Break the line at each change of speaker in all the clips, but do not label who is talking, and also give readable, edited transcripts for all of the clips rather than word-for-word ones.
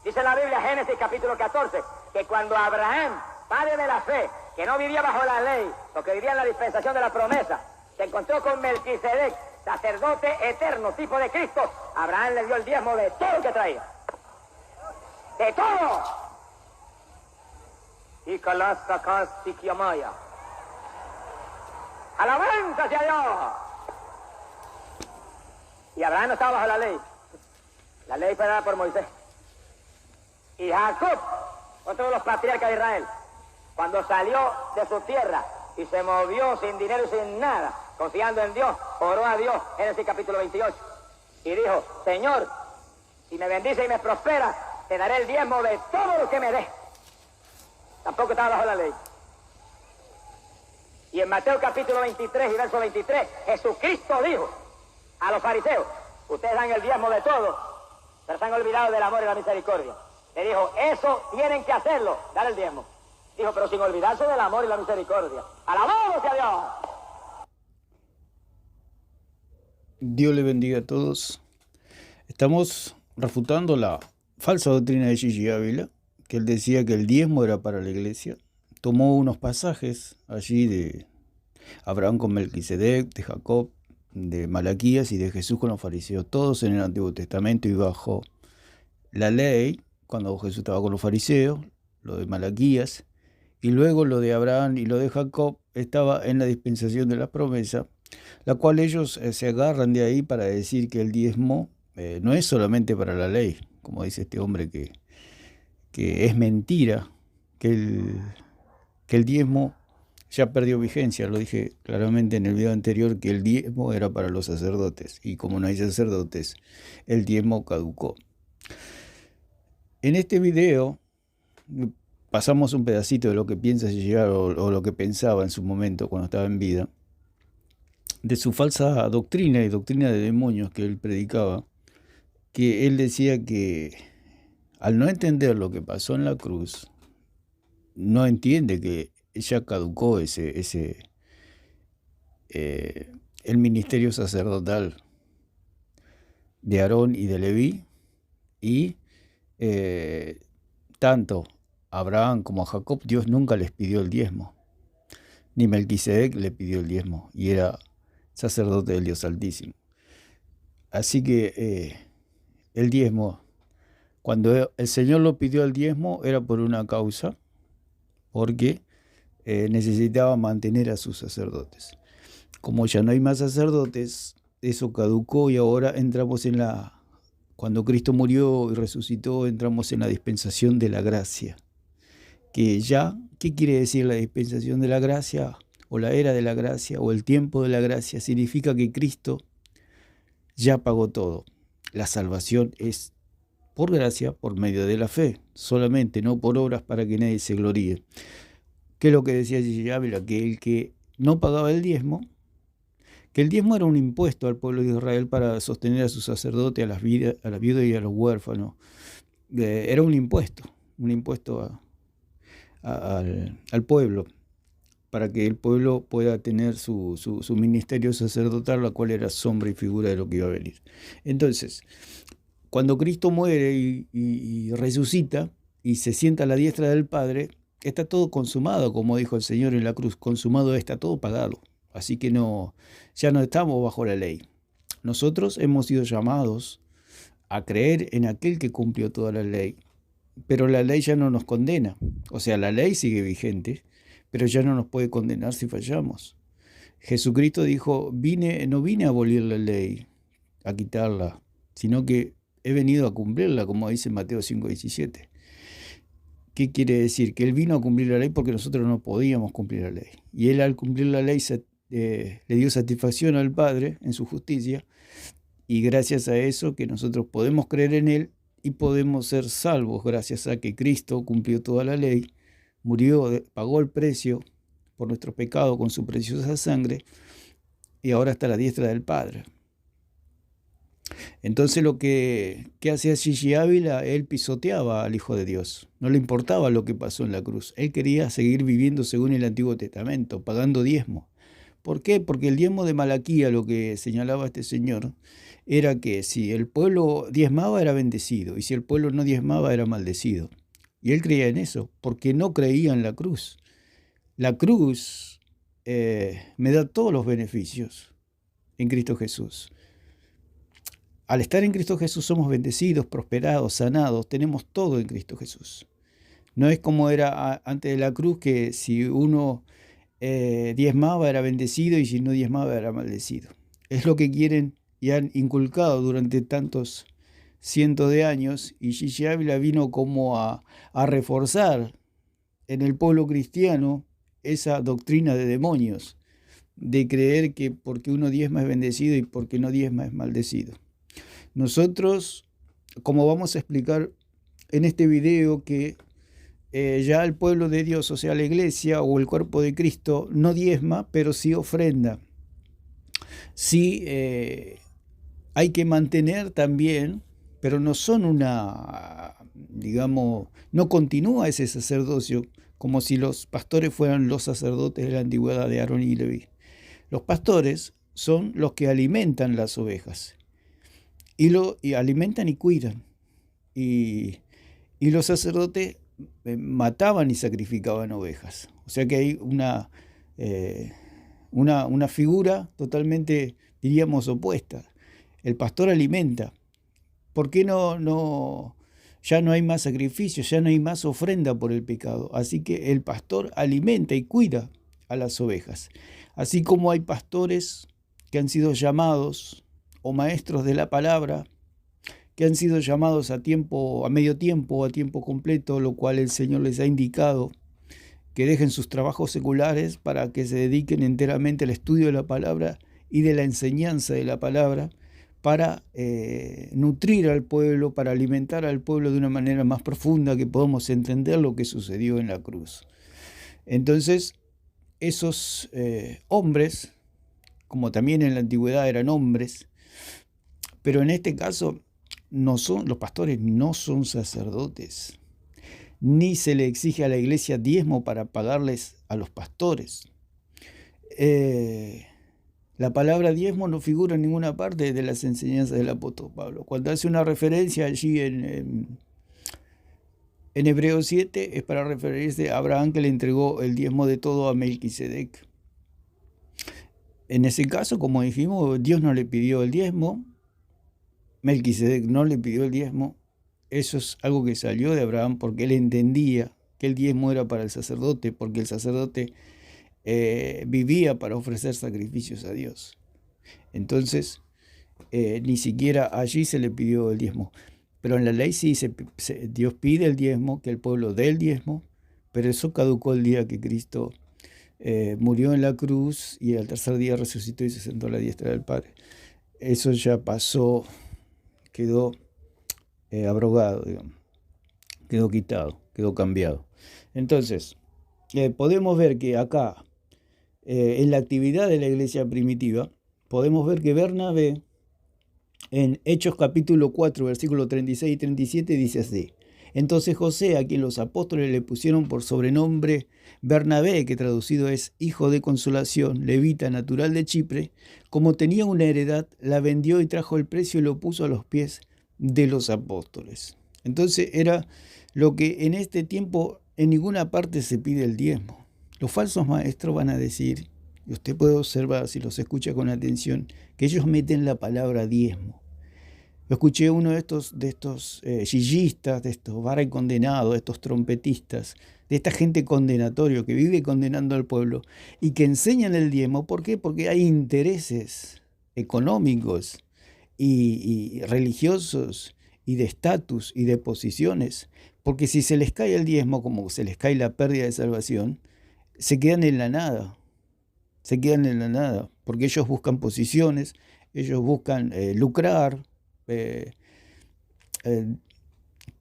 Dice la Biblia, Génesis capítulo 14, que cuando Abraham, padre de la fe, que no vivía bajo la ley, porque vivía en la dispensación de la promesa, se encontró con Melquisedec, sacerdote eterno, tipo de Cristo, Abraham le dio el diezmo de todo lo que traía. ¡De todo! Y Kalastakastikiyamaya. ¡Alabanza hacia Dios! Y Abraham no estaba bajo la ley. La ley fue dada por Moisés. Y Jacob, otro de los patriarcas de Israel, cuando salió de su tierra y se movió sin dinero y sin nada, confiando en Dios, oró a Dios, Génesis capítulo 28, y dijo: Señor, si me bendice y me prospera, te daré el diezmo de todo lo que me des. Tampoco estaba bajo la ley. Y en Mateo capítulo 23 y verso 23, Jesucristo dijo a los fariseos: ustedes dan el diezmo de todo, pero se han olvidado del amor y la misericordia. Le dijo: eso tienen que hacerlo, dar el diezmo. Dijo: pero sin olvidarse del amor y la misericordia. ¡Alabado sea Dios!
Dios le bendiga a todos. Estamos refutando la falsa doctrina de Gigi Ávila, que él decía que el diezmo era para la iglesia. Tomó unos pasajes allí de Abraham con Melquisedec, de Jacob, de Malaquías y de Jesús con los fariseos, todos en el Antiguo Testamento y bajo la ley, cuando Jesús estaba con los fariseos, lo de Malaquías, y luego lo de Abraham y lo de Jacob estaba en la dispensación de la promesa, la cual ellos se agarran de ahí para decir que el diezmo no es solamente para la ley, como dice este hombre, que es mentira, que el diezmo ya perdió vigencia. Lo dije claramente en el video anterior, que el diezmo era para los sacerdotes, y como no hay sacerdotes, el diezmo caducó. En este video pasamos un pedacito de lo que piensa llegar o lo que pensaba en su momento cuando estaba en vida, de su falsa doctrina y doctrina de demonios que él predicaba, que él decía que al no entender lo que pasó en la cruz, no entiende que ya caducó el ministerio sacerdotal de Aarón y de Leví, y tanto a Abraham como a Jacob Dios nunca les pidió el diezmo, ni Melquisedec le pidió el diezmo, y era sacerdote del Dios Altísimo. Así que el diezmo, cuando el Señor lo pidió el diezmo, era por una causa, porque necesitaba mantener a sus sacerdotes. Como ya no hay más sacerdotes, eso caducó, y ahora entramos cuando Cristo murió y resucitó, entramos en la dispensación de la gracia. Que ya, ¿qué quiere decir la dispensación de la gracia? O la era de la gracia, o el tiempo de la gracia. Significa que Cristo ya pagó todo. La salvación es por gracia, por medio de la fe, solamente, no por obras para que nadie se gloríe. ¿Qué es lo que decía Gigi Ávila? Que el que no pagaba el diezmo, que el diezmo era un impuesto al pueblo de Israel para sostener a sus sacerdotes, a las viudas y a los huérfanos. Era un impuesto al pueblo, para que el pueblo pueda tener su ministerio sacerdotal, la cual era sombra y figura de lo que iba a venir. Entonces, cuando Cristo muere y resucita y se sienta a la diestra del Padre, está todo consumado, como dijo el Señor en la cruz. Consumado está, todo pagado. Así que ya no estamos bajo la ley. Nosotros hemos sido llamados a creer en aquel que cumplió toda la ley, pero la ley ya no nos condena. O sea, la ley sigue vigente, pero ya no nos puede condenar si fallamos. Jesucristo dijo: no vine a abolir la ley, a quitarla, sino que he venido a cumplirla, como dice Mateo 5:17. ¿Qué quiere decir? Que Él vino a cumplir la ley porque nosotros no podíamos cumplir la ley. Y Él, al cumplir la ley, le dio satisfacción al Padre en su justicia, y gracias a eso que nosotros podemos creer en Él y podemos ser salvos gracias a que Cristo cumplió toda la ley, murió, pagó el precio por nuestro pecado con su preciosa sangre, y ahora está a la diestra del Padre. Entonces lo que hacía Gigi Ávila, él pisoteaba al Hijo de Dios. No le importaba lo que pasó en la cruz. Él quería seguir viviendo según el Antiguo Testamento, pagando diezmo. ¿Por qué? Porque el diezmo de Malaquía, lo que señalaba este señor, era que si el pueblo diezmaba era bendecido y si el pueblo no diezmaba era maldecido. Y él creía en eso, porque no creía en la cruz. La cruz me da todos los beneficios en Cristo Jesús. Al estar en Cristo Jesús somos bendecidos, prosperados, sanados, tenemos todo en Cristo Jesús. No es como era antes de la cruz, que si uno diezmaba era bendecido y si no diezmaba era maldecido. Es lo que quieren y han inculcado durante tantos cientos de años, y Gigi Ávila vino como a reforzar en el pueblo cristiano esa doctrina de demonios, de creer que porque uno diezma es bendecido y porque no diezma es maldecido. Nosotros, como vamos a explicar en este video, que ya el pueblo de Dios, o sea, la iglesia o el cuerpo de Cristo, no diezma, pero sí ofrenda. Sí hay que mantener también, pero no son no continúa ese sacerdocio como si los pastores fueran los sacerdotes de la antigüedad de Aarón y Leví. Los pastores son los que alimentan las ovejas, y alimentan y cuidan. Y los sacerdotes mataban y sacrificaban ovejas. O sea que hay una figura totalmente, diríamos, opuesta. El pastor alimenta. ¿Por qué ya no hay más sacrificios, ya no hay más ofrenda por el pecado? Así que el pastor alimenta y cuida a las ovejas. Así como hay pastores que han sido llamados, o maestros de la palabra, que han sido llamados a medio tiempo o a tiempo completo, lo cual el Señor les ha indicado que dejen sus trabajos seculares para que se dediquen enteramente al estudio de la palabra y de la enseñanza de la palabra, para nutrir al pueblo, para alimentar al pueblo de una manera más profunda, que podamos entender lo que sucedió en la cruz. Entonces, esos hombres, como también en la antigüedad eran hombres, pero en este caso los pastores no son sacerdotes, ni se le exige a la iglesia diezmo para pagarles a los pastores. La palabra diezmo no figura en ninguna parte de las enseñanzas del apóstol Pablo. Cuando hace una referencia allí en Hebreos 7, es para referirse a Abraham, que le entregó el diezmo de todo a Melquisedec. En ese caso, como dijimos, Dios no le pidió el diezmo, Melquisedec no le pidió el diezmo. Eso es algo que salió de Abraham, porque él entendía que el diezmo era para el sacerdote, porque el sacerdote vivía para ofrecer sacrificios a Dios. Entonces, ni siquiera allí se le pidió el diezmo. Pero en la ley sí, Dios pide el diezmo, que el pueblo dé el diezmo, pero eso caducó el día que Cristo murió en la cruz y al tercer día resucitó y se sentó a la diestra del Padre. Eso ya pasó, quedó abrogado, digamos, quedó quitado, quedó cambiado. Entonces, podemos ver que acá, en la actividad de la iglesia primitiva, podemos ver que Bernabé, en Hechos capítulo 4, versículos 36 y 37, dice así: entonces José, a quien los apóstoles le pusieron por sobrenombre Bernabé, que traducido es hijo de consolación, levita, natural de Chipre, como tenía una heredad, la vendió y trajo el precio y lo puso a los pies de los apóstoles. Entonces era lo que en este tiempo en ninguna parte se pide el diezmo. Los falsos maestros van a decir, y usted puede observar si los escucha con atención, que ellos meten la palabra diezmo. Yo escuché uno de estos gillistas, de estos varas condenados, de estos trompetistas, de esta gente condenatorio que vive condenando al pueblo y que enseñan el diezmo. ¿Por qué? Porque hay intereses económicos y religiosos y de estatus y de posiciones. Porque si se les cae el diezmo, como se les cae la pérdida de salvación, se quedan en la nada. Se quedan en la nada, porque ellos buscan posiciones, ellos buscan lucrar,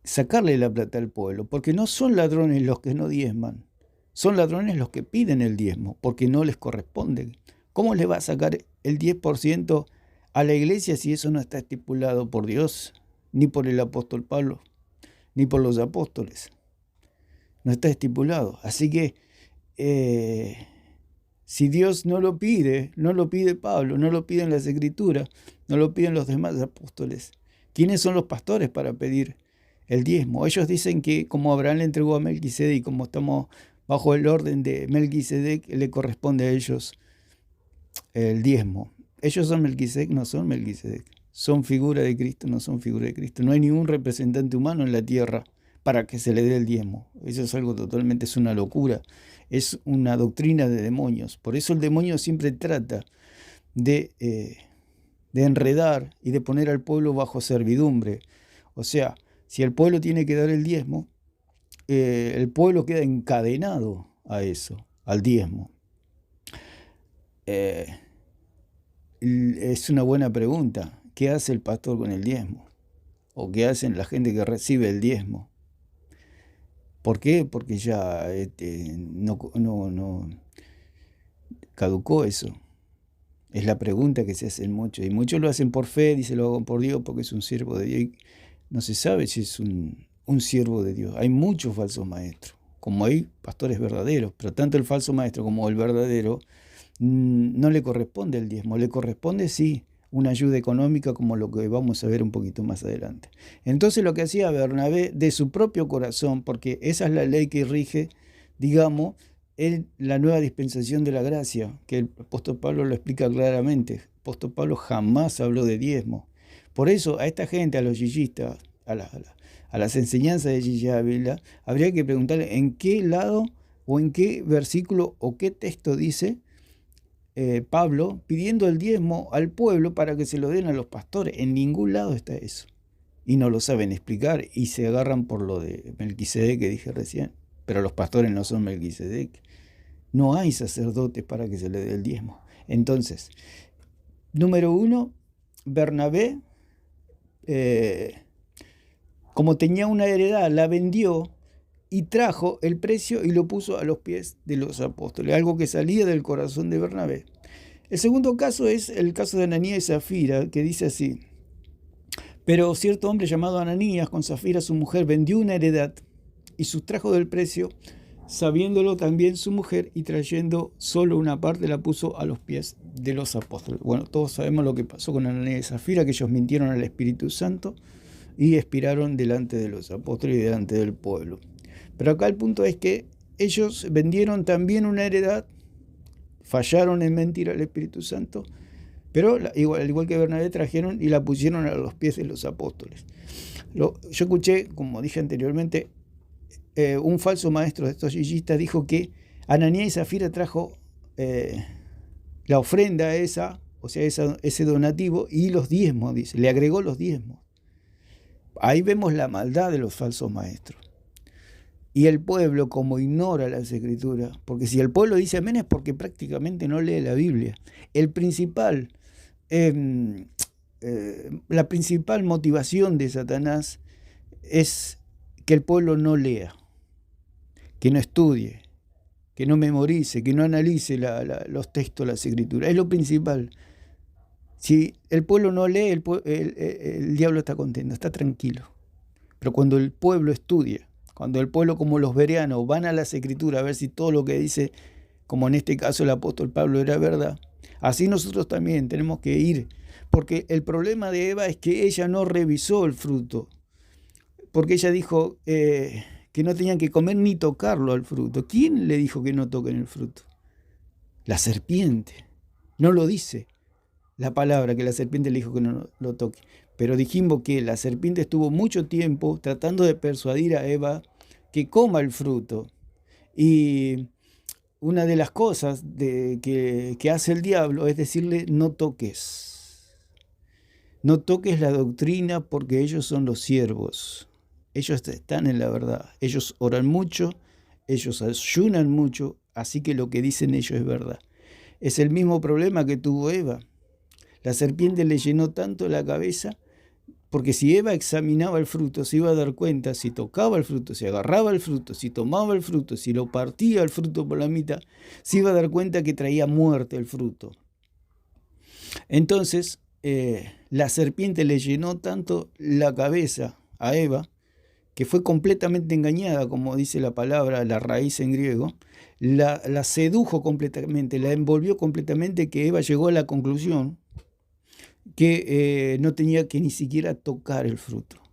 sacarle la plata al pueblo, porque no son ladrones los que no diezman, son ladrones los que piden el diezmo, porque no les corresponde. ¿Cómo le va a sacar el 10% a la iglesia si eso no está estipulado por Dios, ni por el apóstol Pablo, ni por los apóstoles? No está estipulado. Así que Si Dios no lo pide Pablo, no lo piden las Escrituras, no lo piden los demás apóstoles, ¿quiénes son los pastores para pedir el diezmo? Ellos dicen que como Abraham le entregó a Melquisedec y como estamos bajo el orden de Melquisedec, le corresponde a ellos el diezmo. Ellos son Melquisedec, no son Melquisedec. Son figura de Cristo, no son figura de Cristo. No hay ningún representante humano en la tierra para que se le dé el diezmo. Eso es algo totalmente, es una locura. Es una doctrina de demonios. Por eso el demonio siempre trata de enredar y de poner al pueblo bajo servidumbre. O sea, si el pueblo tiene que dar el diezmo, el pueblo queda encadenado a eso, al diezmo. Es una buena pregunta. ¿Qué hace el pastor con el diezmo? ¿O qué hacen la gente que recibe el diezmo? ¿Por qué? Porque ya no caducó eso. Es la pregunta que se hacen muchos. Y muchos lo hacen por fe, dicen lo hago por Dios porque es un siervo de Dios. Y no se sabe si es un siervo de Dios. Hay muchos falsos maestros, como hay pastores verdaderos, pero tanto el falso maestro como el verdadero no le corresponde el diezmo, le corresponde sí una ayuda económica, como lo que vamos a ver un poquito más adelante. Entonces lo que hacía Bernabé de su propio corazón, porque esa es la ley que rige, digamos, en la nueva dispensación de la gracia, que el apóstol Pablo lo explica claramente. El apóstol Pablo jamás habló de diezmo. Por eso a esta gente, a los yillistas, a las enseñanzas de Gigi Ávila, habría que preguntarle en qué lado o en qué versículo o qué texto dice Pablo pidiendo el diezmo al pueblo para que se lo den a los pastores. En ningún lado está eso. Y no lo saben explicar y se agarran por lo de Melquisedec que dije recién. Pero los pastores no son Melquisedec. No hay sacerdotes para que se le dé el diezmo. Entonces, número uno, Bernabé, como tenía una heredad, la vendió y trajo el precio y lo puso a los pies de los apóstoles, algo que salía del corazón de Bernabé. El segundo caso es el caso de Ananías y Zafira, que dice así: pero cierto hombre llamado Ananías, con Zafira su mujer, vendió una heredad y sustrajo del precio, sabiéndolo también su mujer, y trayendo solo una parte la puso a los pies de los apóstoles. Bueno, todos sabemos lo que pasó con Ananías y Zafira, que ellos mintieron al Espíritu Santo y expiraron delante de los apóstoles y delante del pueblo. Pero acá el punto es que ellos vendieron también una heredad, fallaron en mentir al Espíritu Santo, pero al igual que Bernabé, trajeron y la pusieron a los pies de los apóstoles. Yo escuché, como dije anteriormente, un falso maestro de estos yillistas dijo que Ananías y Zafira trajo la ofrenda esa, o sea, ese donativo y los diezmos, dice, le agregó los diezmos. Ahí vemos la maldad de los falsos maestros. Y el pueblo, como ignora las Escrituras, porque si el pueblo dice amén es porque prácticamente no lee la Biblia. La principal motivación de Satanás es que el pueblo no lea, que no estudie, que no memorice, que no analice los textos, las Escrituras. Es lo principal. Si el pueblo no lee, el diablo está contento, está tranquilo. Pero cuando el pueblo estudia, cuando el pueblo, como los bereanos, van a las Escrituras a ver si todo lo que dice, como en este caso el apóstol Pablo, era verdad, así nosotros también tenemos que ir. Porque el problema de Eva es que ella no revisó el fruto. Porque ella dijo que no tenían que comer ni tocarlo al fruto. ¿Quién le dijo que no toquen el fruto? La serpiente. No lo dice la palabra, que la serpiente le dijo que no lo toque. Pero dijimos que la serpiente estuvo mucho tiempo tratando de persuadir a Eva que coma el fruto. Y una de las cosas que hace el diablo es decirle: no toques. No toques la doctrina, porque ellos son los siervos. Ellos están en la verdad. Ellos oran mucho, ellos ayunan mucho, así que lo que dicen ellos es verdad. Es el mismo problema que tuvo Eva. La serpiente le llenó tanto la cabeza, porque si Eva examinaba el fruto, se iba a dar cuenta, si tocaba el fruto, si agarraba el fruto, si tomaba el fruto, si lo partía el fruto por la mitad, se iba a dar cuenta que traía muerte el fruto. Entonces, la serpiente le llenó tanto la cabeza a Eva que fue completamente engañada, como dice la palabra, la raíz en griego, la sedujo completamente, la envolvió completamente, que Eva llegó a la conclusión que no tenía que ni siquiera tocar el fruto.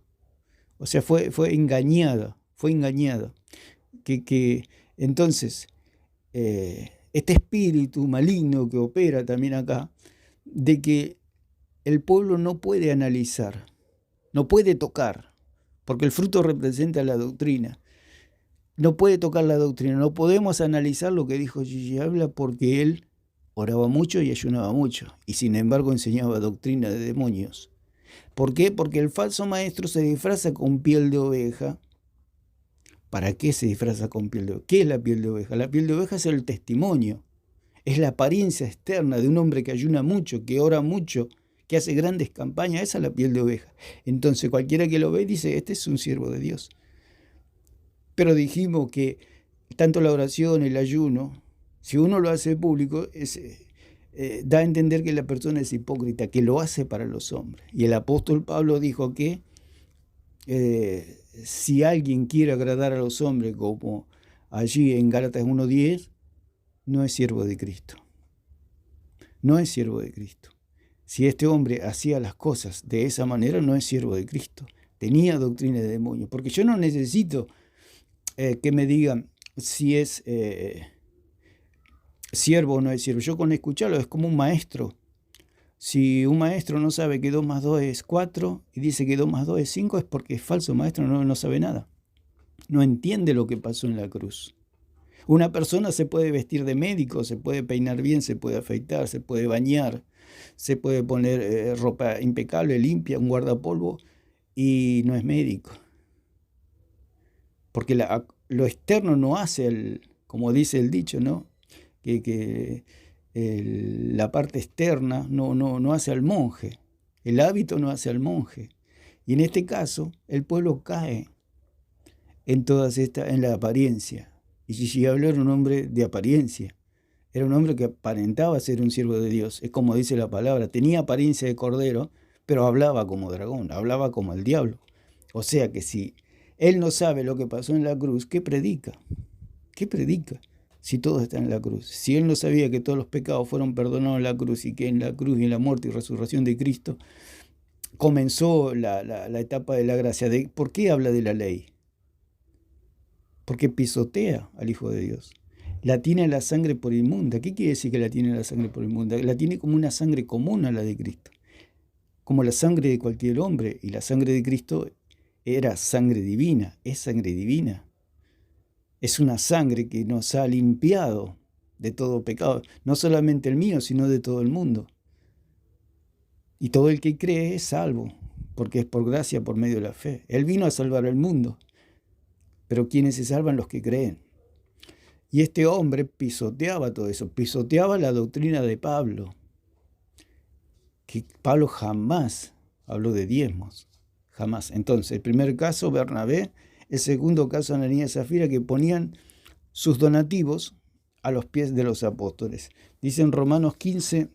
O sea, fue engañada, fue engañada. Entonces, este espíritu maligno que opera también acá, de que el pueblo no puede analizar, no puede tocar, porque el fruto representa la doctrina. No puede tocar la doctrina, no podemos analizar lo que dijo Gigi Ávila porque él oraba mucho y ayunaba mucho, y sin embargo enseñaba doctrina de demonios. ¿Por qué? Porque el falso maestro se disfraza con piel de oveja. ¿Para qué se disfraza con piel de oveja? ¿Qué es la piel de oveja? La piel de oveja es el testimonio, es la apariencia externa de un hombre que ayuna mucho, que ora mucho, que hace grandes campañas. Esa es la piel de oveja. Entonces cualquiera que lo ve dice, este es un siervo de Dios. Pero dijimos que tanto la oración, el ayuno, si uno lo hace público, da a entender que la persona es hipócrita, que lo hace para los hombres. Y el apóstol Pablo dijo que si alguien quiere agradar a los hombres, como allí en Gálatas 1:10, no es siervo de Cristo. No es siervo de Cristo. Si este hombre hacía las cosas de esa manera, no es siervo de Cristo. Tenía doctrina de demonios. Porque yo no necesito que me digan si es siervo o no es siervo. Yo con escucharlo es como un maestro. Si un maestro no sabe que 2 más 2 es 4 y dice que 2 más 2 es 5, es porque es falso maestro, no sabe nada. No entiende lo que pasó en la cruz. Una persona se puede vestir de médico, se puede peinar bien, se puede afeitar, se puede bañar, se puede poner ropa impecable, limpia, un guardapolvo, y no es médico. Porque lo externo no hace, como dice el dicho, ¿no? La parte externa no hace al monje, el hábito no hace al monje. Y en este caso, el pueblo cae en la apariencia. Y Gigi Ávila era un hombre de apariencia, era un hombre que aparentaba ser un siervo de Dios. Es como dice la palabra, tenía apariencia de cordero, pero hablaba como dragón, hablaba como el diablo. O sea que si él no sabe lo que pasó en la cruz, ¿qué predica? ¿Qué predica? Si todo está en la cruz. Si él no sabía que todos los pecados fueron perdonados en la cruz y que en la cruz y en la muerte y resurrección de Cristo comenzó la etapa de la gracia. ¿Por qué habla de la ley? Porque pisotea al Hijo de Dios. La tiene la sangre por inmunda. ¿Qué quiere decir que la tiene la sangre por inmunda? La tiene como una sangre común a la de Cristo. Como la sangre de cualquier hombre. Y la sangre de Cristo era sangre divina, es sangre divina. Es una sangre que nos ha limpiado de todo pecado, no solamente el mío, sino de todo el mundo. Y todo el que cree es salvo, porque es por gracia, por medio de la fe. Él vino a salvar al mundo, pero ¿quiénes se salvan? Los que creen. Y este hombre pisoteaba todo eso, pisoteaba la doctrina de Pablo, que Pablo jamás habló de diezmos, jamás. Entonces, el primer caso, Bernabé. El segundo caso, Ananías y Zafira, que ponían sus donativos a los pies de los apóstoles. Dicen Romanos 15,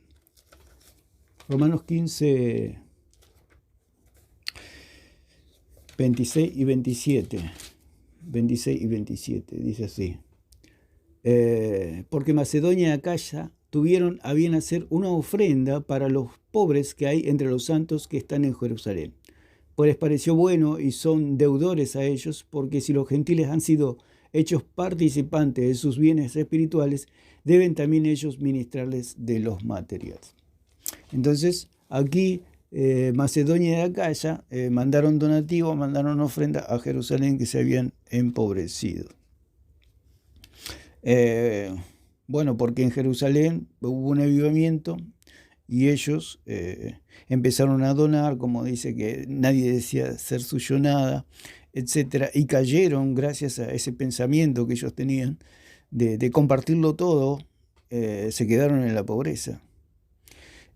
26 y 27. 26 y 27, dice así. Porque Macedonia y Acaya tuvieron a bien hacer una ofrenda para los pobres que hay entre los santos que están en Jerusalén. Pues les pareció bueno y son deudores a ellos, porque si los gentiles han sido hechos participantes de sus bienes espirituales, deben también ellos ministrarles de los materiales. Entonces, aquí Macedonia y Acaya mandaron donativos, mandaron ofrenda a Jerusalén, que se habían empobrecido. Bueno, porque en Jerusalén hubo un avivamiento y ellos empezaron a donar, como dice que nadie decía ser suyo nada, etc. Y cayeron gracias a ese pensamiento que ellos tenían de compartirlo todo, se quedaron en la pobreza.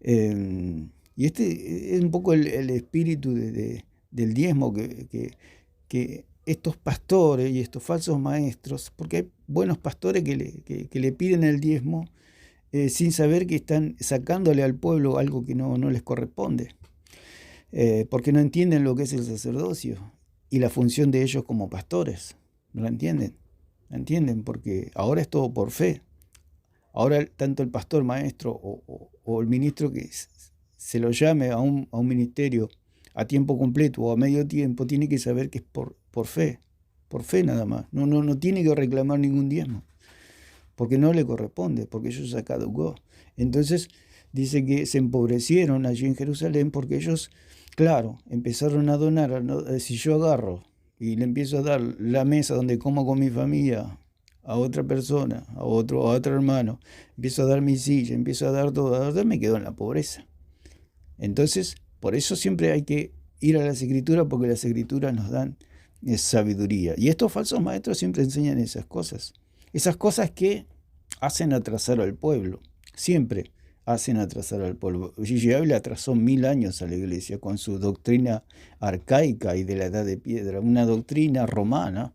Y este es un poco el espíritu del diezmo que estos pastores y estos falsos maestros, porque hay buenos pastores que le piden el diezmo sin saber que están sacándole al pueblo algo que no les corresponde, porque no entienden lo que es el sacerdocio. y la función de ellos como pastores. ¿No la entienden? ¿La entienden? Porque ahora es todo por fe. Ahora tanto el pastor, maestro o el ministro que se lo llame a un ministerio a tiempo completo o a medio tiempo, tiene que saber que es por fe nada más. No tiene que reclamar ningún diezmo, porque no le corresponde, porque eso ya caducó. Entonces dice que se empobrecieron allí en Jerusalén porque ellos, claro, empezaron a donar. Si yo agarro y le empiezo a dar la mesa donde como con mi familia a otra persona, a otro hermano, empiezo a dar mi silla, empiezo a dar todo, me quedo en la pobreza. Entonces, por eso siempre hay que ir a las Escrituras, porque las Escrituras nos dan sabiduría. Y estos falsos maestros siempre enseñan esas cosas que hacen atrasar al pueblo, siempre hacen atrasar al pueblo. Gigi Ávila atrasó 1000 años a la iglesia con su doctrina arcaica y de la edad de piedra, una doctrina romana,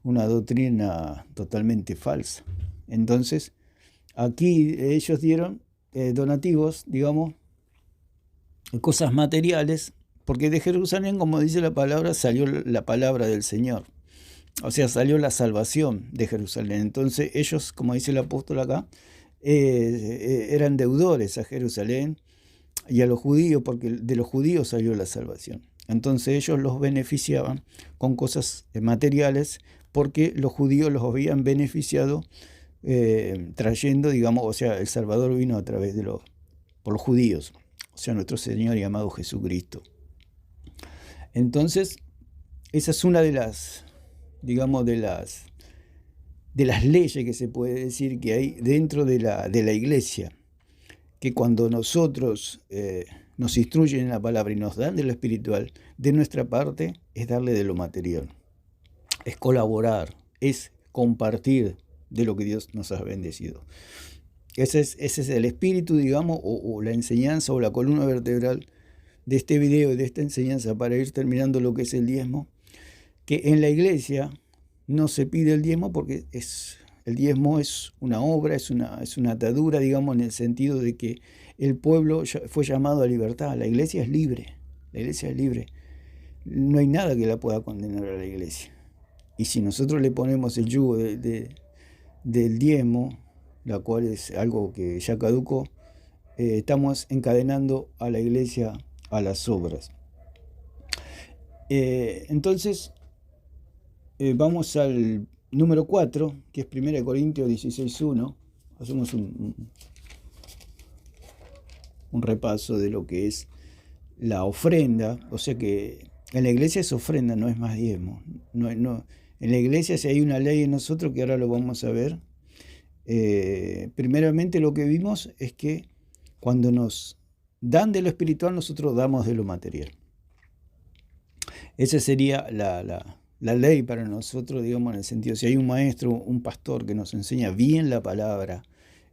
una doctrina totalmente falsa. Entonces, aquí ellos dieron donativos, digamos, cosas materiales, porque de Jerusalén, como dice la palabra, salió la palabra del Señor. O sea, salió la salvación de Jerusalén. Entonces ellos, como dice el apóstol acá, eran deudores a Jerusalén y a los judíos, porque de los judíos salió la salvación. Entonces ellos los beneficiaban con cosas materiales, porque los judíos los habían beneficiado trayendo, digamos, o sea, el Salvador vino a través por los judíos, o sea, nuestro Señor y amado Jesucristo. Entonces, esa es una de las, digamos, de las leyes que se puede decir que hay dentro de la iglesia, que cuando nosotros nos instruyen en la palabra y nos dan de lo espiritual, de nuestra parte es darle de lo material, es colaborar, es compartir de lo que Dios nos ha bendecido. Ese es el espíritu, digamos, o la enseñanza o la columna vertebral de este video y de esta enseñanza, para ir terminando lo que es el diezmo, que en la iglesia no se pide el diezmo porque el diezmo es una obra, es una atadura, digamos, en el sentido de que el pueblo fue llamado a libertad. La iglesia es libre, no hay nada que la pueda condenar a la iglesia. Y si nosotros le ponemos el yugo del diezmo, la cual es algo que ya caducó, estamos encadenando a la iglesia a las obras. Entonces, vamos al número 4, que es 1 Corintios 16:1. Hacemos un repaso de lo que es la ofrenda. O sea que en la iglesia es ofrenda, no es más diezmo. No, en la iglesia, si hay una ley en nosotros, que ahora lo vamos a ver, primeramente lo que vimos es que cuando nos dan de lo espiritual, nosotros damos de lo material. Esa sería la ley para nosotros, digamos, en el sentido, si hay un maestro, un pastor que nos enseña bien la palabra,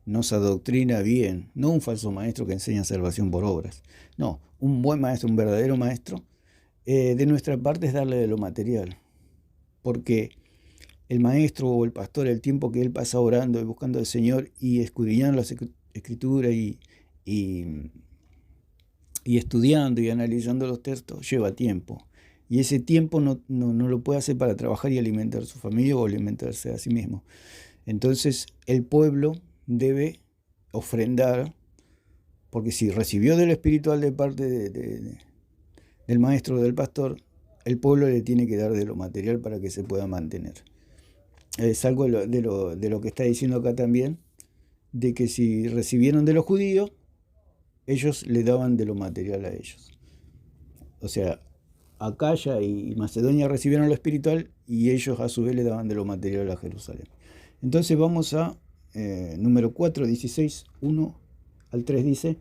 nos adoctrina bien, no un falso maestro que enseña salvación por obras, no, un buen maestro, un verdadero maestro, de nuestra parte es darle de lo material, porque el maestro o el pastor, el tiempo que él pasa orando y buscando al Señor y escudriñando las escrituras y estudiando y analizando los textos, lleva tiempo. Y ese tiempo no lo puede hacer para trabajar y alimentar a su familia o alimentarse a sí mismo. Entonces el pueblo debe ofrendar, porque si recibió de lo espiritual de parte del maestro o del pastor, el pueblo le tiene que dar de lo material para que se pueda mantener. Es algo de lo que está diciendo acá también, de que si recibieron de los judíos, ellos le daban de lo material a ellos. O sea, Acaya y Macedonia recibieron lo espiritual y ellos a su vez le daban de lo material a Jerusalén. Entonces vamos a número 4, 16, 1 al 3 dice: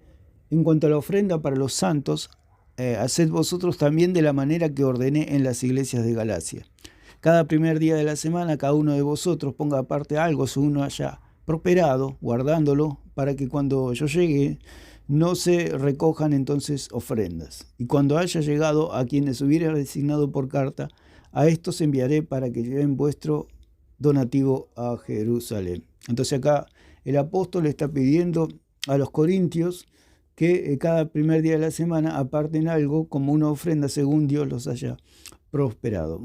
en cuanto a la ofrenda para los santos, haced vosotros también de la manera que ordené en las iglesias de Galacia. Cada primer día de la semana, cada uno de vosotros ponga aparte algo, si uno haya prosperado, guardándolo, para que cuando yo llegue no se recojan entonces ofrendas. Y cuando haya llegado a quienes hubiera designado por carta, a estos enviaré para que lleven vuestro donativo a Jerusalén. Entonces acá el apóstol está pidiendo a los corintios que cada primer día de la semana aparten algo como una ofrenda según Dios los haya prosperado.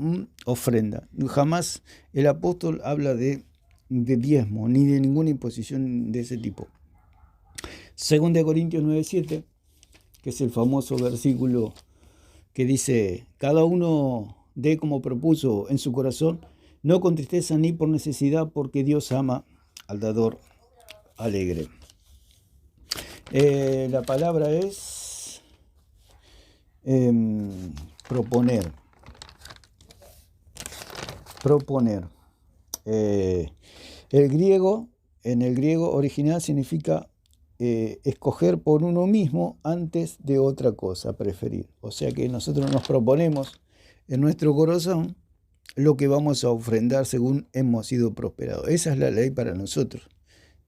Ofrenda. Jamás el apóstol habla de diezmo, ni de ninguna imposición de ese tipo. 2 Corintios 9:7, que es el famoso versículo que dice: cada uno dé como propuso en su corazón, no con tristeza ni por necesidad, porque Dios ama al dador alegre. La palabra es proponer. En el griego original significa escoger por uno mismo antes de otra cosa, preferir. O sea que nosotros nos proponemos en nuestro corazón lo que vamos a ofrendar según hemos sido prosperados. Esa es la ley para nosotros.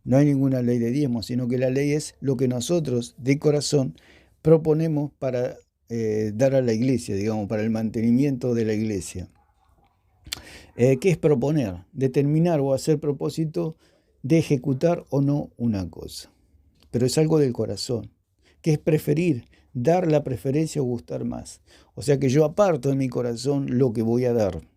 No hay ninguna ley de diezmo, sino que la ley es lo que nosotros de corazón proponemos para dar a la iglesia, digamos, para el mantenimiento de la iglesia. ¿Qué es proponer? Determinar o hacer propósito de ejecutar o no una cosa. Pero es algo del corazón. ¿Qué es preferir? Dar la preferencia o gustar más. O sea que yo aparto en mi corazón lo que voy a dar.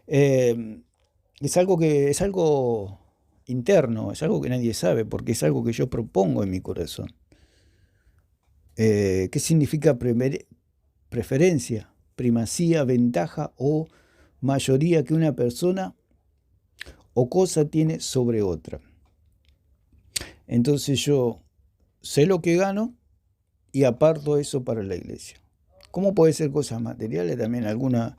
Es algo interno, es algo que nadie sabe, porque es algo que yo propongo en mi corazón. ¿Qué significa preferencia? Primacía, ventaja o mayoría que una persona o cosa tiene sobre otra. Entonces yo sé lo que gano y aparto eso para la iglesia. ¿Cómo puede ser cosas materiales también? Alguna,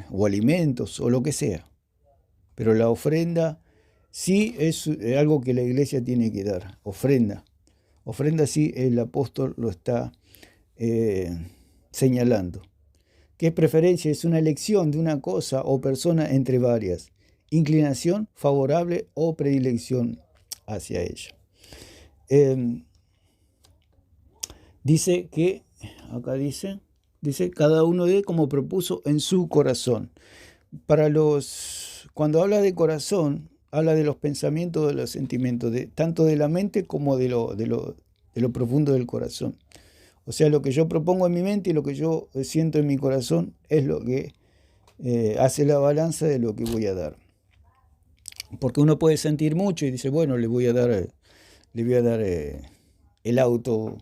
o alimentos o lo que sea. Pero la ofrenda sí es algo que la iglesia tiene que dar. Ofrenda. Ofrenda sí el apóstol lo está señalando. ¿Qué es preferencia? Es una elección de una cosa o persona entre varias. Inclinación favorable o predilección hacia ella. Dice que, acá dice, cada uno dé como propuso en su corazón. Cuando habla de corazón, habla de los pensamientos, de los sentimientos, tanto de la mente como de lo profundo del corazón. O sea, lo que yo propongo en mi mente y lo que yo siento en mi corazón es lo que hace la balanza de lo que voy a dar. Porque uno puede sentir mucho y dice, bueno, le voy a dar el auto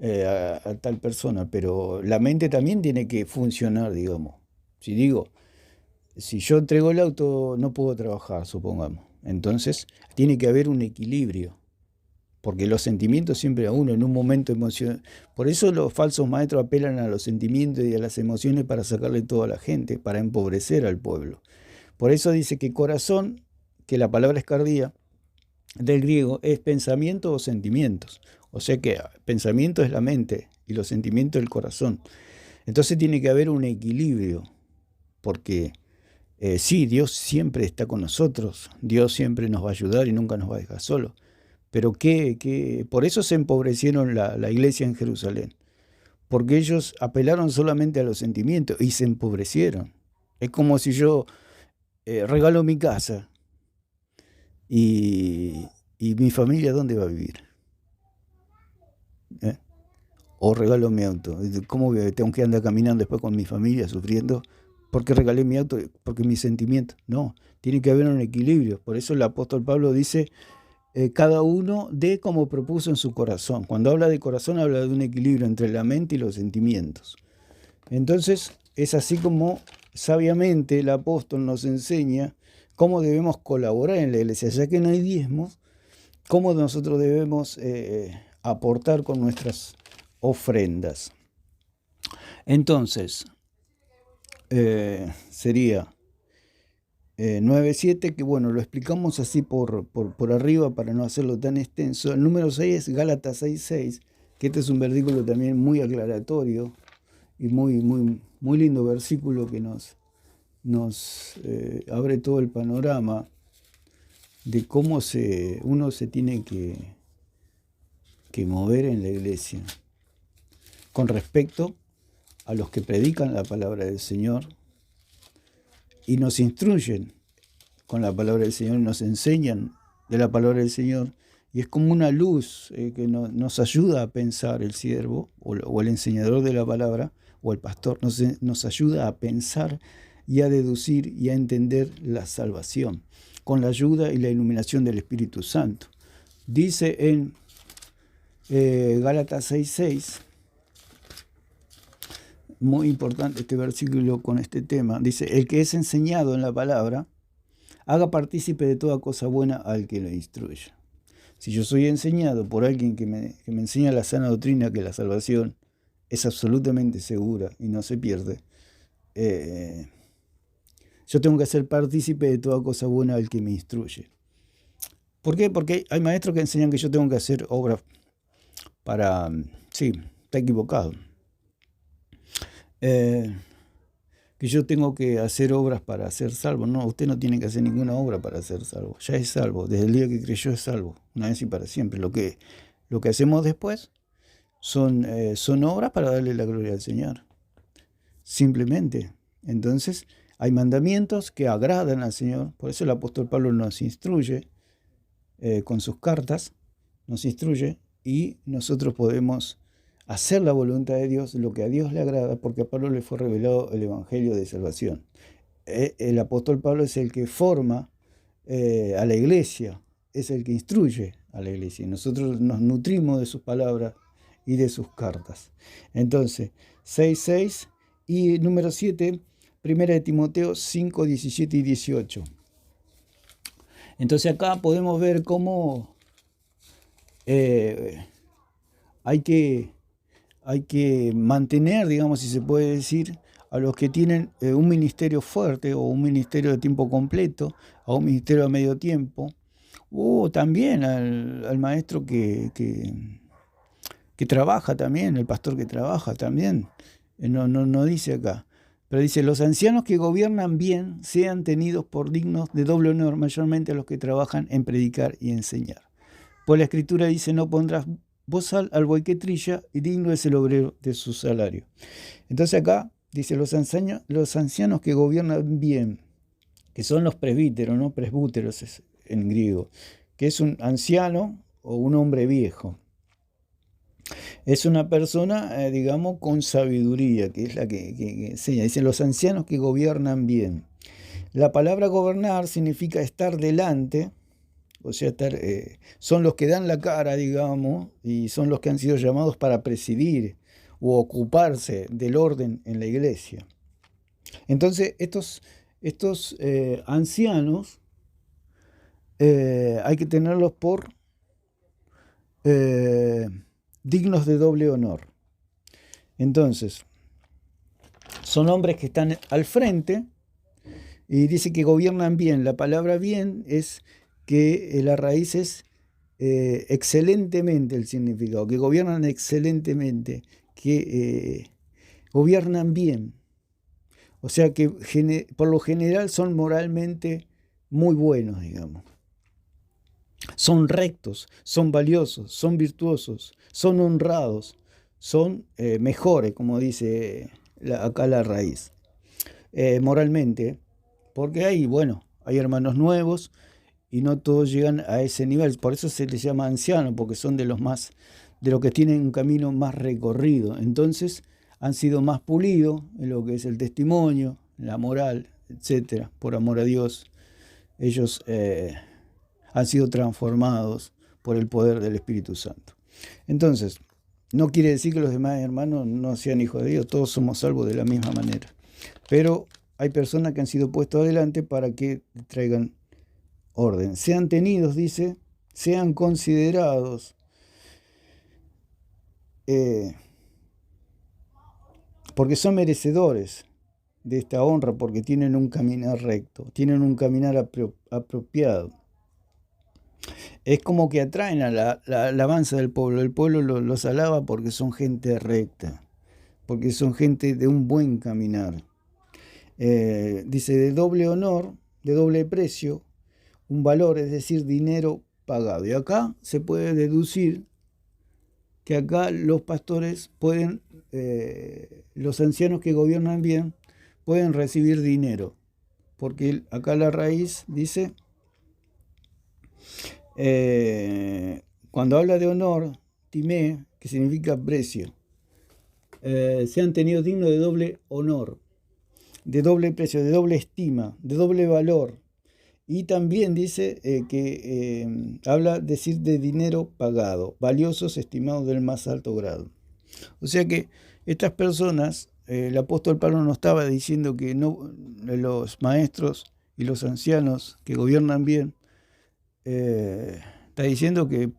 a tal persona, pero la mente también tiene que funcionar, digamos. Si yo entrego el auto, no puedo trabajar, supongamos. Entonces, tiene que haber un equilibrio. Porque los sentimientos siempre a uno en un momento emocional. Por eso los falsos maestros apelan a los sentimientos y a las emociones para sacarle todo a la gente, para empobrecer al pueblo. Por eso dice que corazón, que la palabra es cardía, del griego, es pensamiento o sentimientos. O sea que pensamiento es la mente y los sentimientos el corazón. Entonces tiene que haber un equilibrio, porque sí, Dios siempre está con nosotros, Dios siempre nos va a ayudar y nunca nos va a dejar solos. Pero por eso se empobrecieron la iglesia en Jerusalén, porque ellos apelaron solamente a los sentimientos y se empobrecieron. Es como si yo regalo mi casa y mi familia, ¿dónde va a vivir? O regalo mi auto. ¿Cómo tengo que andar caminando después con mi familia sufriendo? ¿Por qué regalé mi auto? Porque mis sentimientos. No, tiene que haber un equilibrio. Por eso el apóstol Pablo dice, cada uno dé como propuso en su corazón. Cuando habla de corazón, habla de un equilibrio entre la mente y los sentimientos. Entonces, es así como sabiamente el apóstol nos enseña cómo debemos colaborar en la iglesia, ya que no hay diezmo, cómo nosotros debemos aportar con nuestras ofrendas. Entonces, sería 9.7, que bueno, lo explicamos así por arriba para no hacerlo tan extenso. El número 6 es Gálatas 6.6, que este es un versículo también muy aclaratorio y muy lindo versículo que nos abre todo el panorama de cómo uno se tiene que mover en la iglesia con respecto a los que predican la palabra del Señor y nos instruyen con la palabra del Señor, nos enseñan de la palabra del Señor, y es como una luz que nos ayuda a pensar el siervo o el enseñador de la palabra o el pastor nos ayuda a pensar y a deducir y a entender la salvación, con la ayuda y la iluminación del Espíritu Santo. Dice en Gálatas 6:6, muy importante este versículo con este tema, dice: el que es enseñado en la palabra, haga partícipe de toda cosa buena al que lo instruye. Si yo soy enseñado por alguien que me enseña la sana doctrina, que la salvación es absolutamente segura y no se pierde, yo tengo que ser partícipe de toda cosa buena al que me instruye. ¿Por qué? Porque hay maestros que enseñan que yo tengo que hacer obras para... Sí, está equivocado. Que yo tengo que hacer obras para ser salvo. No, usted no tiene que hacer ninguna obra para ser salvo. Ya es salvo. Desde el día que creyó es salvo. Una vez y para siempre. Lo que hacemos después son obras para darle la gloria al Señor. Simplemente. Entonces, hay mandamientos que agradan al Señor. Por eso el apóstol Pablo nos instruye con sus cartas. Nos instruye y nosotros podemos hacer la voluntad de Dios, lo que a Dios le agrada, porque a Pablo le fue revelado el Evangelio de salvación. El apóstol Pablo es el que forma a la iglesia, es el que instruye a la iglesia. Y nosotros nos nutrimos de sus palabras y de sus cartas. Entonces, 6:6 y número 7, 1 de Timoteo 5, 17 y 18. Entonces acá podemos ver cómo hay que mantener, digamos, si se puede decir, a los que tienen un ministerio fuerte o un ministerio de tiempo completo, a un ministerio a medio tiempo, o también al maestro que trabaja también, el pastor que trabaja también. No dice acá, pero dice: los ancianos que gobiernan bien sean tenidos por dignos de doble honor, mayormente a los que trabajan en predicar y enseñar. Pues la Escritura dice: no pondrás bozal al buey que trilla, y digno es el obrero de su salario. Entonces acá dice: los ancianos que gobiernan bien, que son los presbíteros, ¿no? Presbúteros es en griego, que es un anciano o un hombre viejo. Es una persona, digamos, con sabiduría, que es la que enseña. Dicen: los ancianos que gobiernan bien. La palabra gobernar significa estar delante. O sea, son los que dan la cara, digamos, y son los que han sido llamados para presidir o ocuparse del orden en la iglesia. Entonces, estos ancianos hay que tenerlos por dignos de doble honor. Entonces, son hombres que están al frente y dice que gobiernan bien. La palabra bien es que la raíz es excelentemente el significado, que gobiernan excelentemente, que gobiernan bien. O sea que por lo general son moralmente muy buenos, digamos. Son rectos, son valiosos, son virtuosos, son honrados, son mejores, como dice acá la raíz, moralmente, porque hay hermanos nuevos, y no todos llegan a ese nivel. Por eso se les llama ancianos, porque son de los que tienen un camino más recorrido. Entonces han sido más pulidos en lo que es el testimonio, la moral, etc. Por amor a Dios, ellos han sido transformados por el poder del Espíritu Santo. Entonces, no quiere decir que los demás hermanos no sean hijos de Dios. Todos somos salvos de la misma manera. Pero hay personas que han sido puestos adelante para que traigan orden. Sean tenidos, dice, sean considerados, porque son merecedores de esta honra, porque tienen un caminar recto, tienen un caminar apropiado. Es como que atraen a la alabanza del pueblo. El pueblo los alaba porque son gente recta, porque son gente de un buen caminar. Dice: de doble honor, de doble precio, un valor, es decir, dinero pagado. Y acá se puede deducir que acá los pastores pueden, los ancianos que gobiernan bien, pueden recibir dinero. Porque acá la raíz dice, cuando habla de honor, timé, que significa precio, sean tenidos dignos de doble honor, de doble precio, de doble estima, de doble valor. Y también dice que habla decir de dinero pagado, valiosos, estimados del más alto grado. O sea que estas personas, el apóstol Pablo no estaba diciendo que no, los maestros y los ancianos que gobiernan bien, está diciendo que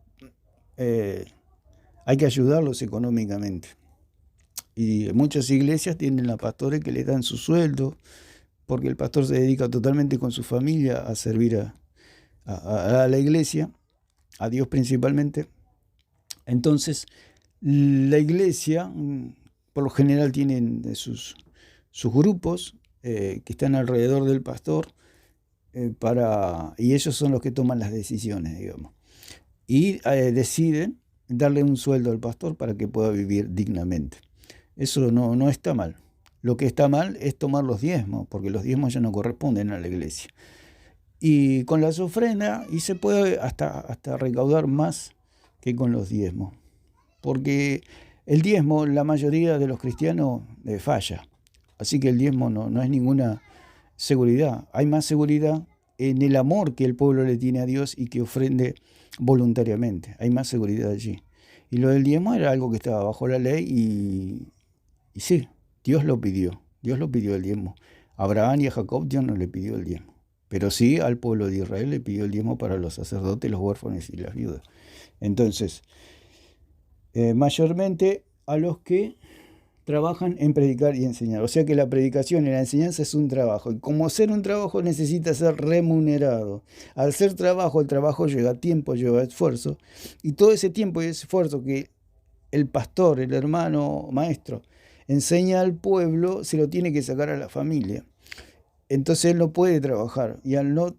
hay que ayudarlos económicamente. Y muchas iglesias tienen a pastores que le dan su sueldo, porque el pastor se dedica totalmente con su familia a servir a la iglesia, a Dios principalmente. Entonces, la iglesia, por lo general, tienen sus grupos que están alrededor del pastor, y ellos son los que toman las decisiones, digamos. Y deciden darle un sueldo al pastor para que pueda vivir dignamente. Eso no está mal. Lo que está mal es tomar los diezmos, porque los diezmos ya no corresponden a la iglesia. Y con las ofrendas, y se puede hasta recaudar más que con los diezmos. Porque el diezmo, la mayoría de los cristianos falla. Así que el diezmo no es ninguna seguridad. Hay más seguridad en el amor que el pueblo le tiene a Dios y que ofrende voluntariamente. Hay más seguridad allí. Y lo del diezmo era algo que estaba bajo la ley y sí, Dios lo pidió el diezmo. A Abraham y a Jacob Dios no le pidió el diezmo, pero sí al pueblo de Israel le pidió el diezmo para los sacerdotes, los huérfanos y las viudas. Entonces, mayormente a los que trabajan en predicar y enseñar. O sea que la predicación y la enseñanza es un trabajo. Y como ser un trabajo necesita ser remunerado. Al ser trabajo, el trabajo lleva tiempo, lleva esfuerzo. Y todo ese tiempo y esfuerzo que el pastor, el hermano maestro, enseña al pueblo, se lo tiene que sacar a la familia. Entonces él no puede trabajar. Y al no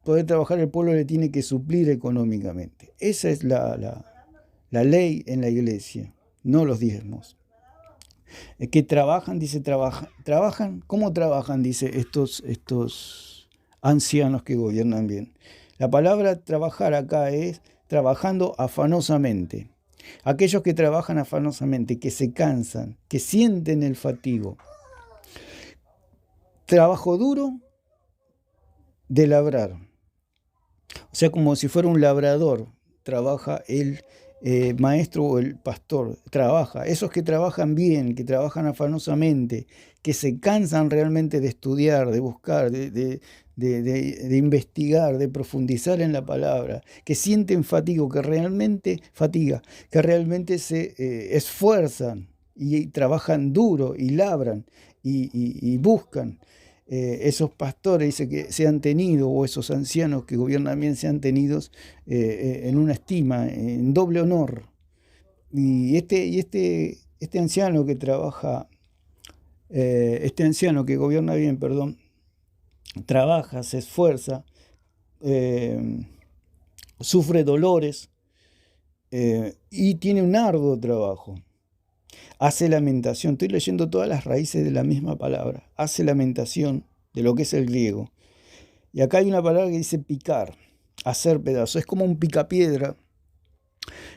poder trabajar, el pueblo le tiene que suplir económicamente. Esa es la ley en la iglesia, no los diezmos. Que trabajan, dice, trabajan, ¿cómo trabajan? Dice estos ancianos que gobiernan bien. La palabra trabajar acá es trabajando afanosamente. Aquellos que trabajan afanosamente, que se cansan, que sienten el fatigo. Trabajo duro de labrar. O sea, como si fuera un labrador, trabaja el maestro o el pastor, trabaja. Esos que trabajan bien, que trabajan afanosamente, que se cansan realmente de estudiar, de buscar, de investigar, de profundizar en la palabra, que sienten fatiga, que realmente se esfuerzan y trabajan duro y labran y buscan. Esos pastores, dice, que se han tenido, o esos ancianos que gobiernan bien, se han tenidos en una estima, en doble honor. Y este anciano que trabaja, este anciano que gobierna bien, trabaja, se esfuerza, sufre dolores y tiene un arduo trabajo. Hace lamentación, estoy leyendo todas las raíces de la misma palabra, hace lamentación de lo que es el griego. Y acá hay una palabra que dice picar, hacer pedazo. Es como un picapiedra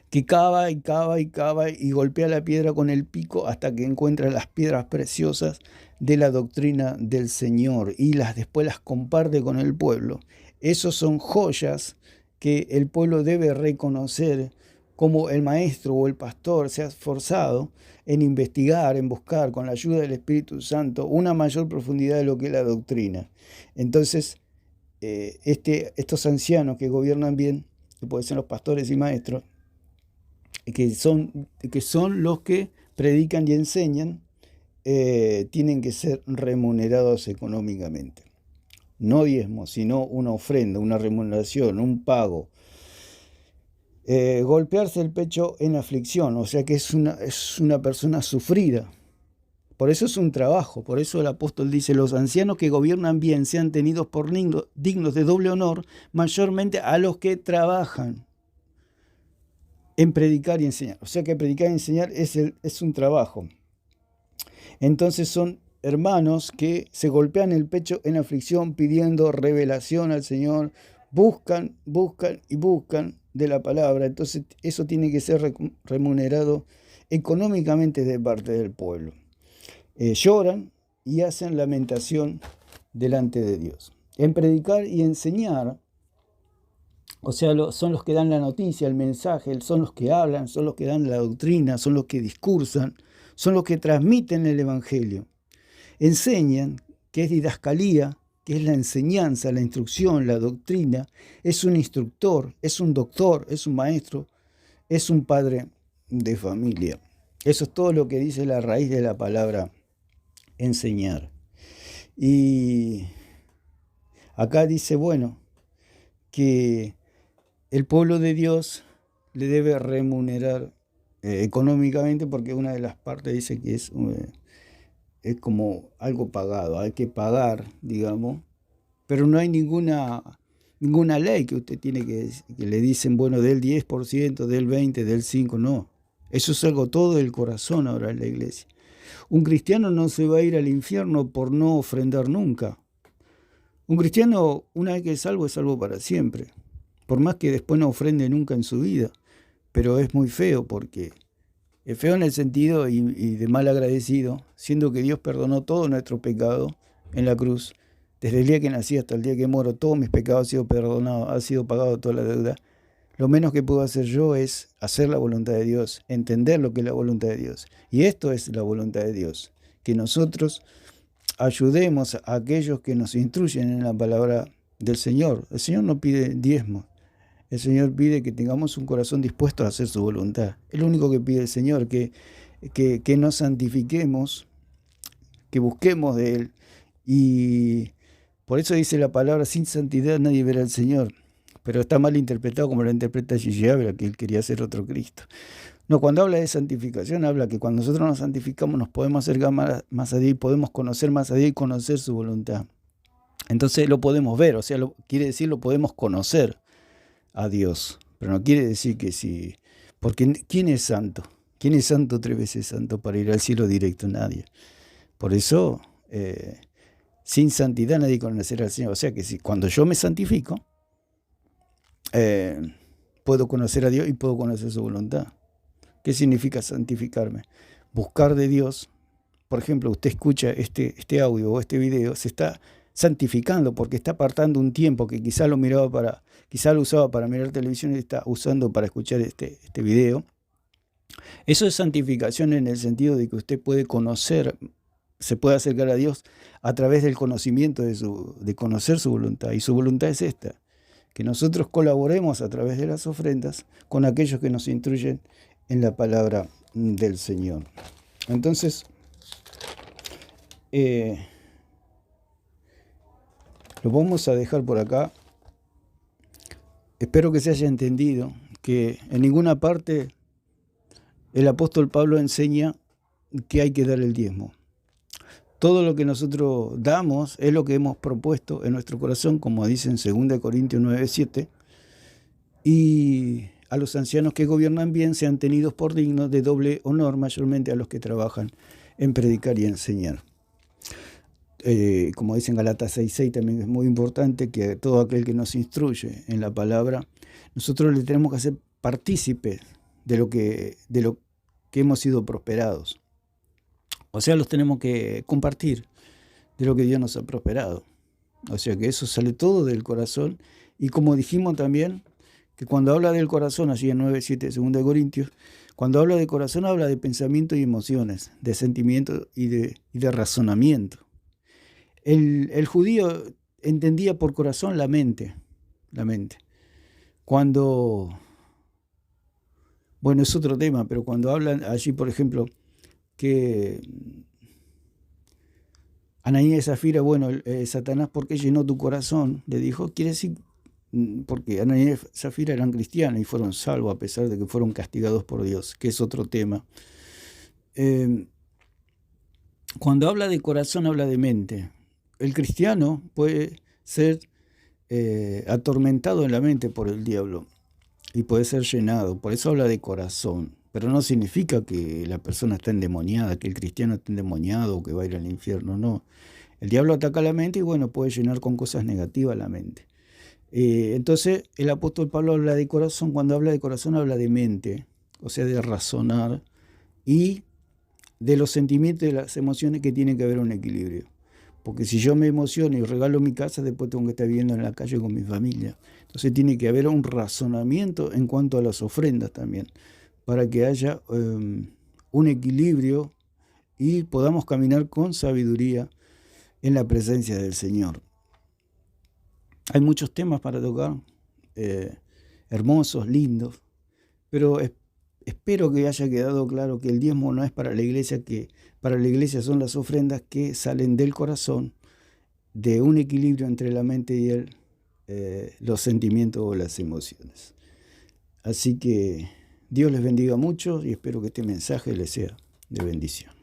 que cava y cava y cava y golpea la piedra con el pico hasta que encuentra las piedras preciosas de la doctrina del Señor y después las comparte con el pueblo. Esos son joyas que el pueblo debe reconocer, como el maestro o el pastor se ha esforzado en investigar, en buscar, con la ayuda del Espíritu Santo, una mayor profundidad de lo que es la doctrina. Entonces, estos ancianos que gobiernan bien, que pueden ser los pastores y maestros, que son los que predican y enseñan, tienen que ser remunerados económicamente. No diezmo, sino una ofrenda, una remuneración, un pago. Golpearse el pecho en aflicción, o sea que es una persona sufrida. Por eso es un trabajo, por eso el apóstol dice, los ancianos que gobiernan bien sean tenidos por dignos de doble honor, mayormente a los que trabajan en predicar y enseñar. O sea que predicar y enseñar es un trabajo. Entonces son hermanos que se golpean el pecho en aflicción pidiendo revelación al Señor, buscan y buscan de la palabra. Entonces eso tiene que ser remunerado económicamente de parte del pueblo. Lloran y hacen lamentación delante de Dios. En predicar y enseñar, o sea, son los que dan la noticia, el mensaje, son los que hablan, son los que dan la doctrina, son los que discursan, son los que transmiten el evangelio. Enseñan, que es didascalía, que es la enseñanza, la instrucción, la doctrina, es un instructor, es un doctor, es un maestro, es un padre de familia. Eso es todo lo que dice la raíz de la palabra enseñar. Y acá dice, bueno, que el pueblo de Dios le debe remunerar económicamente, porque una de las partes dice que es como algo pagado, hay que pagar, digamos, pero no hay ninguna ley que usted tiene que le dicen, bueno, del 10%, del 20%, del 5%, no. Eso es algo todo del corazón ahora en la iglesia. Un cristiano no se va a ir al infierno por no ofrendar nunca. Un cristiano, una vez que es salvo para siempre. Por más que después no ofrende nunca en su vida. Pero es muy feo porque es feo en el sentido y de mal agradecido, siendo que Dios perdonó todo nuestro pecado en la cruz. Desde el día que nací hasta el día que muero, todos mis pecados han sido perdonados, ha sido pagado toda la deuda. Lo menos que puedo hacer yo es hacer la voluntad de Dios, entender lo que es la voluntad de Dios. Y esto es la voluntad de Dios, que nosotros ayudemos a aquellos que nos instruyen en la palabra del Señor. El Señor no pide diezmo, el Señor pide que tengamos un corazón dispuesto a hacer su voluntad. Es lo único que pide el Señor, que nos santifiquemos, que busquemos de Él. Y por eso dice la palabra, sin santidad nadie verá al Señor. Pero está mal interpretado como lo interpreta Gigi Ávila, que él quería ser otro Cristo. No, cuando habla de santificación, habla que cuando nosotros nos santificamos nos podemos acercar más a Dios y podemos conocer más a Dios y conocer su voluntad. Entonces lo podemos ver, o sea, quiere decir lo podemos conocer a Dios. Pero no quiere decir que sí. Porque ¿quién es santo? ¿Quién es santo 3 veces santo para ir al cielo directo? Nadie. Por eso, sin santidad nadie conocerá al Señor. O sea que si cuando yo me santifico, puedo conocer a Dios y puedo conocer su voluntad. ¿Qué significa santificarme? Buscar de Dios. Por ejemplo, usted escucha este audio o este video, se está santificando porque está apartando un tiempo que quizás lo usaba para mirar televisión y está usando para escuchar este video. Eso es santificación en el sentido de que usted puede conocer, se puede acercar a Dios a través del conocimiento de conocer su voluntad. Y su voluntad es esta, que nosotros colaboremos a través de las ofrendas con aquellos que nos instruyen en la palabra del Señor. Entonces, lo vamos a dejar por acá. Espero que se haya entendido que en ninguna parte el apóstol Pablo enseña que hay que dar el diezmo. Todo lo que nosotros damos es lo que hemos propuesto en nuestro corazón, como dice en 2 Corintios 9:7, y a los ancianos que gobiernan bien sean tenidos por dignos de doble honor, mayormente a los que trabajan en predicar y enseñar. Como dice en Galatas 6:6, también es muy importante que todo aquel que nos instruye en la palabra, nosotros le tenemos que hacer partícipe de lo que hemos sido prosperados. O sea, los tenemos que compartir de lo que Dios nos ha prosperado. O sea, que eso sale todo del corazón. Y como dijimos también, que cuando habla del corazón, allí en 9:7 de 2 Corintios, cuando habla de corazón, habla de pensamiento y emociones, de sentimiento y de razonamiento. El judío entendía por corazón la mente. Cuando, bueno, es otro tema, pero cuando hablan allí, por ejemplo, que Ananías y Zafira, bueno, Satanás, ¿por qué llenó tu corazón? Le dijo, quiere decir, porque Ananías y Zafira eran cristianos y fueron salvos a pesar de que fueron castigados por Dios, que es otro tema. Cuando habla de corazón, habla de mente. El cristiano puede ser atormentado en la mente por el diablo y puede ser llenado, por eso habla de corazón. Pero no significa que la persona está endemoniada, que el cristiano está endemoniado o que va a ir al infierno, no. El diablo ataca la mente y bueno, puede llenar con cosas negativas la mente. Entonces el apóstol Pablo habla de corazón, cuando habla de corazón habla de mente, o sea de razonar y de los sentimientos y de las emociones, que tiene que haber un equilibrio. Porque si yo me emociono y regalo mi casa, después tengo que estar viviendo en la calle con mi familia. Entonces tiene que haber un razonamiento en cuanto a las ofrendas también, para que haya un equilibrio y podamos caminar con sabiduría en la presencia del Señor. Hay muchos temas para tocar, hermosos, lindos, pero espero que haya quedado claro que el diezmo no es para la iglesia, que para la iglesia son las ofrendas que salen del corazón, de un equilibrio entre la mente y los sentimientos o las emociones. Así que Dios les bendiga mucho y espero que este mensaje les sea de bendición.